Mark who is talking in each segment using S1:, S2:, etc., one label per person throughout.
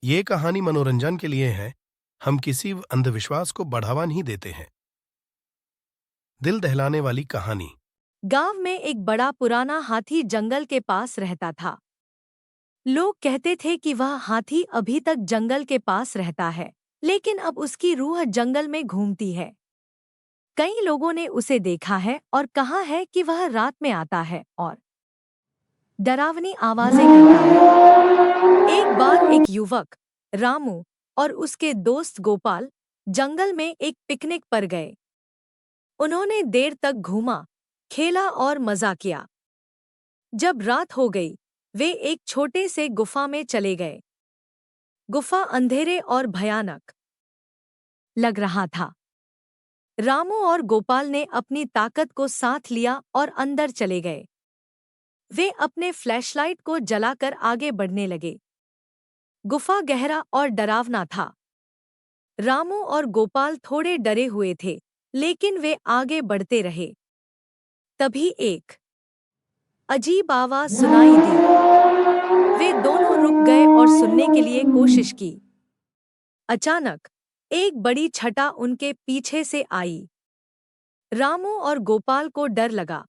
S1: ये कहानी मनोरंजन के लिए है। हम किसी अंधविश्वास को बढ़ावा नहीं देते हैं। दिल दहलाने वाली कहानी।
S2: गांव में एक बड़ा पुराना हाथी जंगल के पास रहता था। लोग कहते थे कि वह हाथी अभी तक जंगल के पास रहता है, लेकिन अब उसकी रूह जंगल में घूमती है। कई लोगों ने उसे देखा है और कहा है कि वह रात में आता है और डरावनी आवाजें करता है। एक बार एक युवक रामू और उसके दोस्त गोपाल जंगल में एक पिकनिक पर गए। उन्होंने देर तक घूमा, खेला और मजा किया। जब रात हो गई, वे एक छोटे से गुफा में चले गए। गुफा अंधेरे और भयानक लग रहा था। रामू और गोपाल ने अपनी ताकत को साथ लिया और अंदर चले गए। वे अपने फ्लैशलाइट को जलाकर आगे बढ़ने लगे। गुफा गहरा और डरावना था। रामू और गोपाल थोड़े डरे हुए थे, लेकिन वे आगे बढ़ते रहे। तभी एक अजीब आवाज सुनाई दी। वे दोनों रुक गए और सुनने के लिए कोशिश की। अचानक एक बड़ी छटा उनके पीछे से आई। रामू और गोपाल को डर लगा।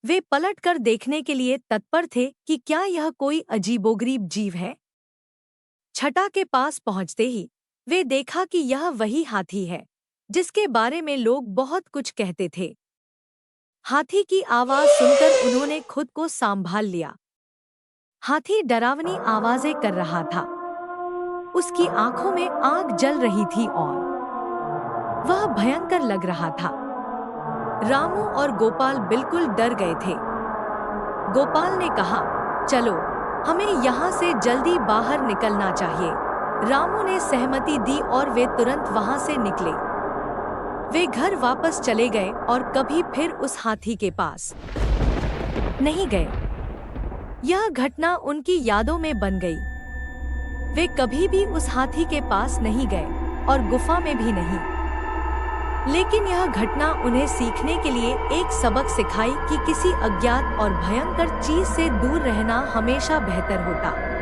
S2: वे पलटकर देखने के लिए तत्पर थे कि क्या यह कोई अजीबोगरीब जीव है। छटा के पास पहुंचते ही वे देखा कि यह वही हाथी है जिसके बारे में लोग बहुत कुछ कहते थे। हाथी की आवाज सुनकर उन्होंने खुद को संभाल लिया। हाथी डरावनी आवाजें कर रहा था। उसकी आंखों में आग जल रही थी और वह भयंकर लग रहा था। रामू और गोपाल बिल्कुल डर गए थे। गोपाल ने कहा, चलो, हमें यहाँ से जल्दी बाहर निकलना चाहिए। रामू ने सहमति दी और वे तुरंत वहाँ से निकले। वे घर वापस चले गए और कभी फिर उस हाथी के पास नहीं गए। यह घटना उनकी यादों में बन गई। वे कभी भी उस हाथी के पास नहीं गए और गुफा में भी नहीं। लेकिन यह घटना उन्हें सीखने के लिए एक सबक सिखाई कि किसी अज्ञात और भयंकर चीज से दूर रहना हमेशा बेहतर होता।